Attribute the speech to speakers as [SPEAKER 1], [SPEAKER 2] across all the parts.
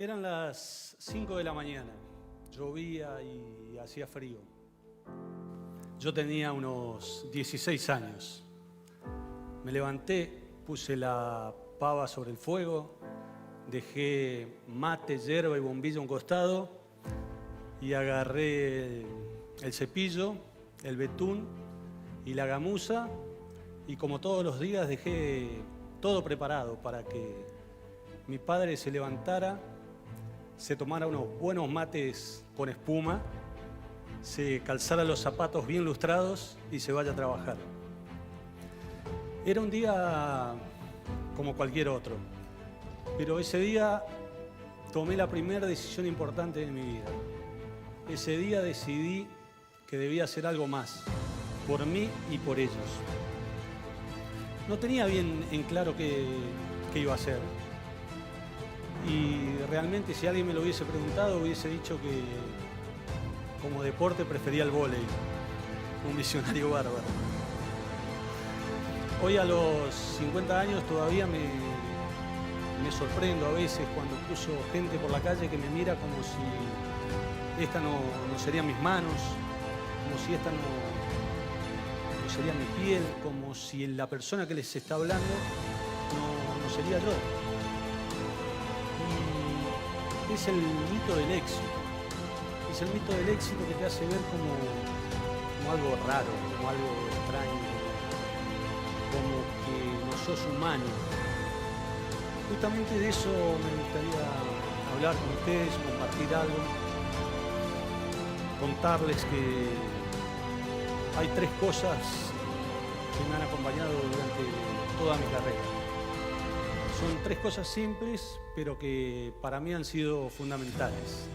[SPEAKER 1] Eran las 5 de la mañana, llovía y hacía frío. Yo tenía unos 16 años. Me levanté, puse la pava sobre el fuego, dejé mate, yerba y bombilla a un costado y agarré el cepillo, el betún y la gamuza y como todos los días dejé todo preparado para que mi padre se levantara, se tomara unos buenos mates con espuma, se calzara los zapatos bien lustrados y se vaya a trabajar. Era un día como cualquier otro, pero ese día tomé la primera decisión importante de mi vida. Ese día decidí que debía hacer algo más, por mí y por ellos. No tenía bien en claro qué iba a hacer. Y realmente si alguien me lo hubiese preguntado, hubiese dicho que como deporte prefería el vóley. Un visionario bárbaro. Hoy a los 50 años todavía me sorprendo a veces cuando cruzo gente por la calle que me mira como si esta no serían mis manos, como si esta no sería mi piel, como si la persona que les está hablando no sería yo. Y es el mito del éxito. Es el mito del éxito que te hace ver como algo raro, como algo extraño, como que no sos humano. Justamente de eso me gustaría hablar con ustedes, compartir algo, contarles que hay tres cosas que me han acompañado durante toda mi carrera. Son tres cosas simples, pero que para mí han sido fundamentales.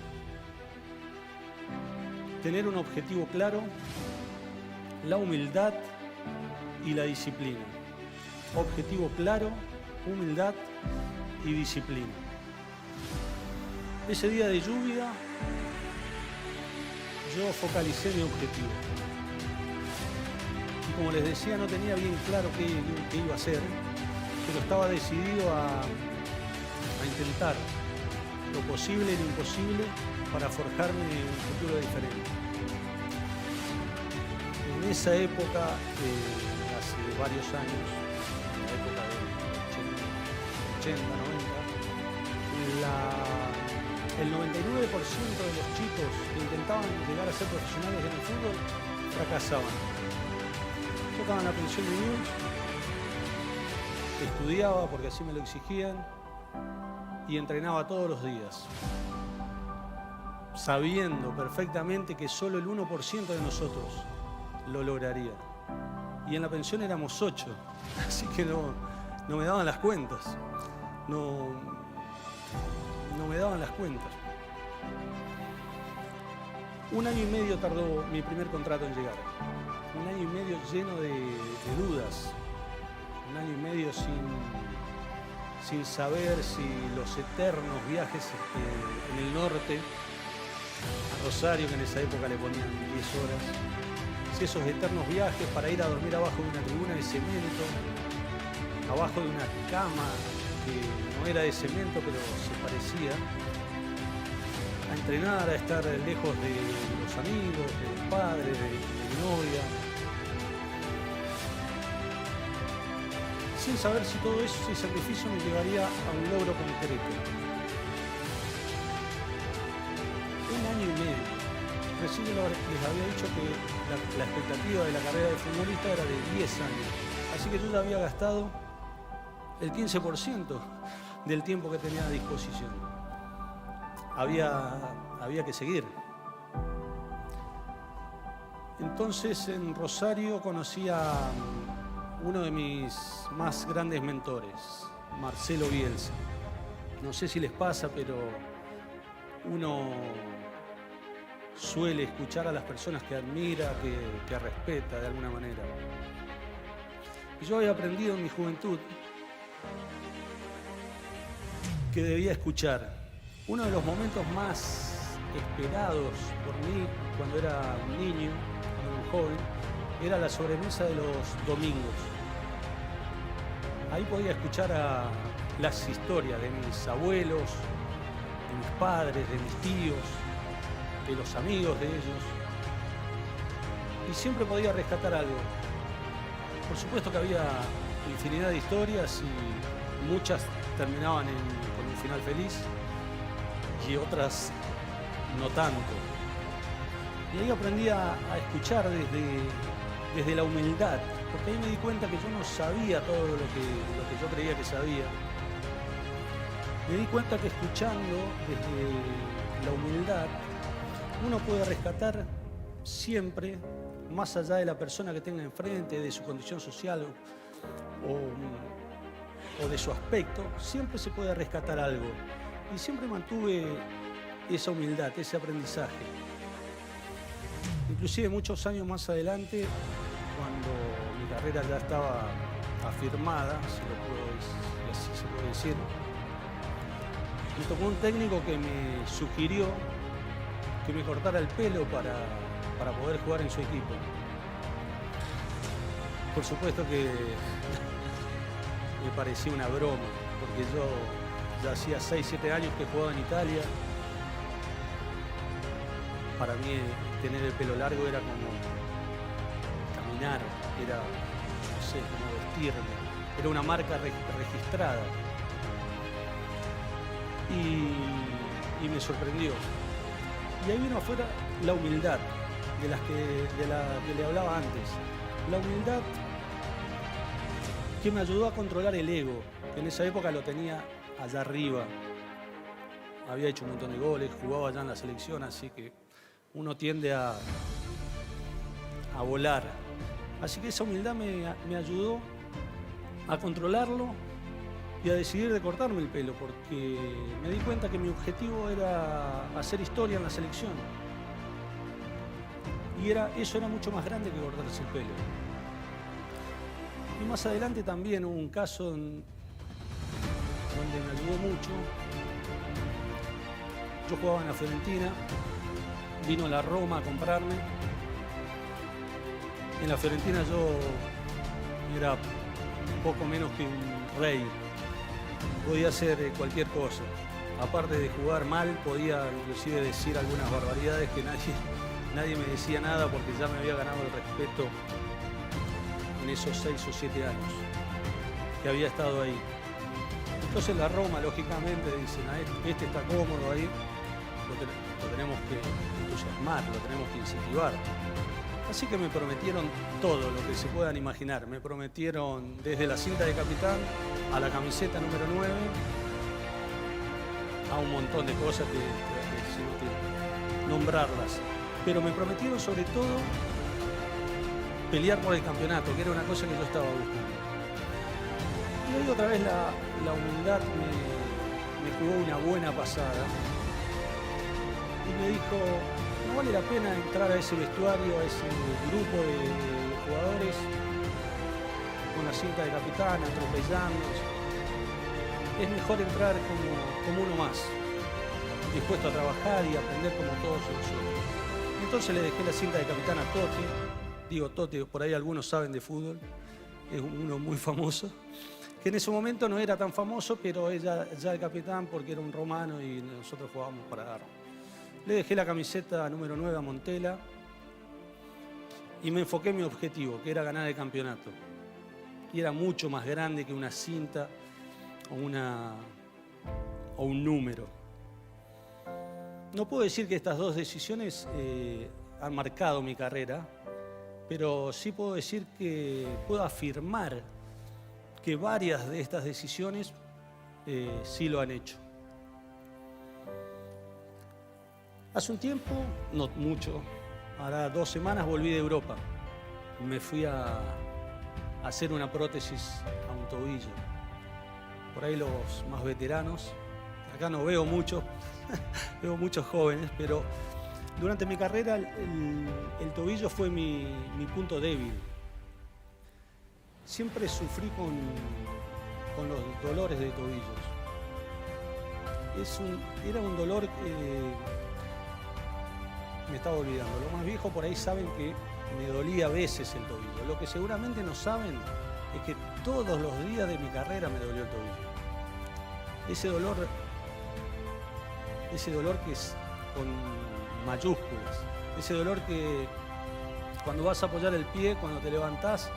[SPEAKER 1] Tener un objetivo claro, la humildad y la disciplina. Objetivo claro, humildad y disciplina. Ese día de lluvia, yo focalicé mi objetivo. Y como les decía, no tenía bien claro qué iba a hacer, pero estaba decidido a intentar lo posible y lo imposible para forjarme un futuro diferente. En esa época, hace varios años, en la época del 80, 90, el 99% de los chicos que intentaban llegar a ser profesionales en el fútbol fracasaban. Tocaban la pensión de News, estudiaba porque así me lo exigían y entrenaba todos los días, sabiendo perfectamente que solo el 1% de nosotros lo lograría. Y en la pensión éramos 8, así que no me daban las cuentas. No me daban las cuentas. 1 año y medio tardó mi primer contrato en llegar. 1 año y medio lleno de dudas. 1 año y medio sin saber si los eternos viajes en el norte, a Rosario, que en esa época le ponían 10 horas, si esos eternos viajes para ir a dormir abajo de una tribuna de cemento, abajo de una cama que no era de cemento pero se parecía, a entrenar, a estar lejos de los amigos, de los padres, de mi novia, sin saber si todo ese sacrificio me llevaría a un logro concreto. 1 año y medio. Recién les había dicho que la expectativa de la carrera de futbolista era de 10 años. Así que yo ya había gastado el 15% del tiempo que tenía a disposición. Había que seguir. Entonces en Rosario conocí a uno de mis más grandes mentores, Marcelo Bielsa. No sé si les pasa, pero uno suele escuchar a las personas que admira, que respeta de alguna manera. Y yo había aprendido en mi juventud que debía escuchar. Uno de los momentos más esperados por mí cuando era un niño, un joven, era la sobremesa de los domingos. Ahí podía escuchar las historias de mis abuelos, de padres, de mis tíos, de los amigos de ellos. Y siempre podía rescatar algo. Por supuesto que había infinidad de historias y muchas terminaban con un final feliz y otras no tanto. Y ahí aprendí a escuchar desde la humildad, porque ahí me di cuenta que yo no sabía todo lo que yo creía que sabía. Me di cuenta que escuchando desde la humildad uno puede rescatar siempre, más allá de la persona que tenga enfrente, de su condición social o de su aspecto, siempre se puede rescatar algo. Y siempre mantuve esa humildad, ese aprendizaje. Inclusive muchos años más adelante, cuando mi carrera ya estaba afirmada, si así se puede decir, me tocó un técnico que me sugirió que me cortara el pelo para poder jugar en su equipo. Por supuesto que me parecía una broma, porque yo ya hacía 6, 7 años que jugaba en Italia. Para mí tener el pelo largo era como caminar, era, no sé, como vestirme, era una marca registrada. Y me sorprendió. Y ahí vino afuera la humildad, de la que le hablaba antes. La humildad que me ayudó a controlar el ego, que en esa época lo tenía allá arriba. Había hecho un montón de goles, jugaba allá en la selección, así que uno tiende a volar. Así que esa humildad me ayudó a controlarlo y a decidir de cortarme el pelo, porque me di cuenta que mi objetivo era hacer historia en la selección. Y eso era mucho más grande que cortarse el pelo. Y más adelante también hubo un caso donde me ayudó mucho. Yo jugaba en la Fiorentina, vino la Roma a comprarme. En la Fiorentina yo era poco menos que un rey. Podía hacer cualquier cosa. Aparte de jugar mal, podía inclusive decir algunas barbaridades que nadie me decía nada, porque ya me había ganado el respeto en esos 6 o 7 años que había estado ahí. Entonces la Roma, lógicamente, dicen, este está cómodo ahí, lo tenemos que entusiasmar, lo tenemos que incentivar. Así que me prometieron todo lo que se puedan imaginar. Me prometieron desde la cinta de capitán a la camiseta número 9, a un montón de cosas que es inútil nombrarlas. Pero me prometieron sobre todo pelear por el campeonato, que era una cosa que yo estaba buscando. Y ahí otra vez la humildad me jugó una buena pasada. Y me dijo, no vale la pena entrar a ese vestuario, a ese grupo de jugadores con la cinta de capitán, atropellándose. Es mejor entrar como uno más, dispuesto a trabajar y aprender como todos nosotros. Entonces le dejé la cinta de capitán a Totti. Digo Totti, por ahí algunos saben de fútbol, es uno muy famoso, que en ese momento no era tan famoso, pero ya el capitán, porque era un romano y nosotros jugábamos para dar. Le dejé la camiseta número 9 a Montella y me enfoqué en mi objetivo, que era ganar el campeonato. Y era mucho más grande que una cinta o un número. No puedo decir que estas dos decisiones han marcado mi carrera, pero sí puedo decir que puedo afirmar que varias de estas decisiones sí lo han hecho. Hace un tiempo, no mucho, ahora 2 semanas volví de Europa. Me fui a hacer una prótesis a un tobillo. Por ahí los más veteranos, acá no veo muchos, veo muchos jóvenes, pero durante mi carrera el tobillo fue mi punto débil. Siempre sufrí con los dolores de tobillos. Era un dolor me estaba olvidando. Los más viejos por ahí saben que me dolía a veces el tobillo. Lo que seguramente no saben es que todos los días de mi carrera me dolió el tobillo. Ese dolor ese dolor que es con mayúsculas, ese dolor que cuando vas a apoyar el pie, cuando te levantás,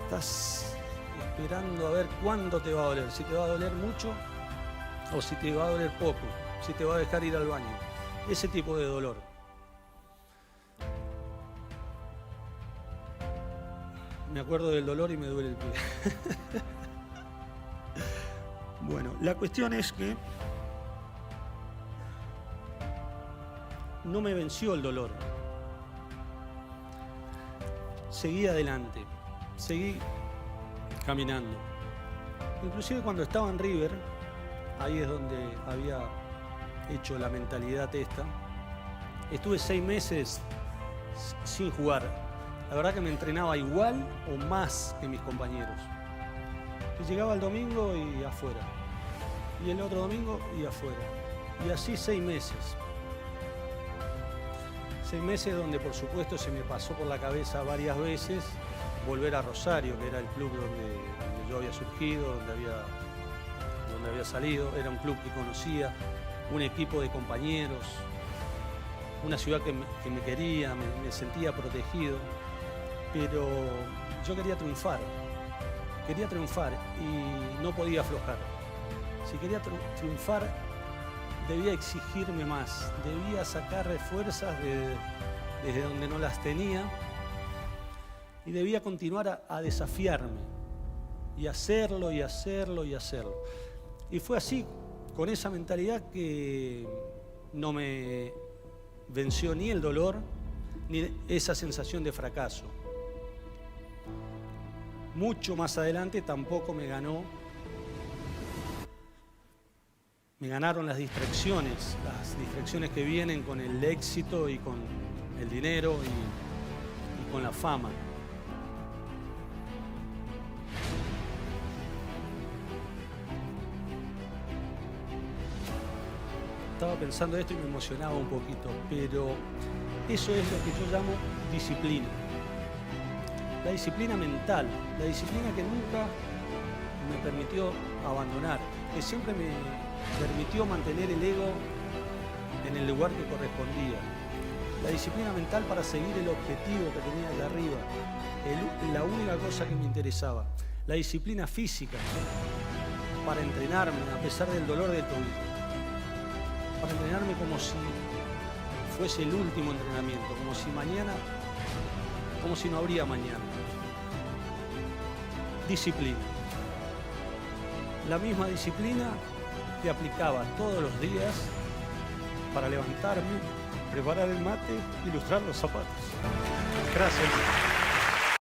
[SPEAKER 1] estás esperando a ver cuándo te va a doler, si te va a doler mucho o si te va a doler poco, si te va a dejar ir al baño, ese tipo de dolor. Me acuerdo del dolor y me duele el pie. Bueno, la cuestión es que no me venció el dolor. Seguí adelante, seguí caminando. Inclusive cuando estaba en River, ahí es donde había hecho la mentalidad esta, estuve 6 meses sin jugar. La verdad que me entrenaba igual o más que mis compañeros. Y llegaba el domingo y afuera. Y el otro domingo y afuera. Y así 6 meses. 6 meses donde por supuesto se me pasó por la cabeza varias veces volver a Rosario, que era el club donde yo había surgido, donde había salido. Era un club que conocía, un equipo de compañeros, una ciudad que me quería, me sentía protegido. Pero yo quería triunfar y no podía aflojar. Si quería triunfar, debía exigirme más, debía sacar fuerzas desde donde no las tenía y debía continuar a desafiarme y hacerlo y hacerlo y hacerlo. Y fue así, con esa mentalidad, que no me venció ni el dolor ni esa sensación de fracaso. Mucho más adelante tampoco me ganaron las distracciones que vienen con el éxito y con el dinero y con la fama. Estaba pensando esto y me emocionaba un poquito, pero eso es lo que yo llamo disciplina. La disciplina mental, la disciplina que nunca me permitió abandonar, que siempre me permitió mantener el ego en el lugar que correspondía. La disciplina mental para seguir el objetivo que tenía allá arriba, la única cosa que me interesaba. La disciplina física para entrenarme a pesar del dolor del tobillo, para entrenarme como si fuese el último entrenamiento, como si no habría mañana. Disciplina. La misma disciplina que aplicaba todos los días para levantarme, preparar el mate y lustrar los zapatos. Gracias.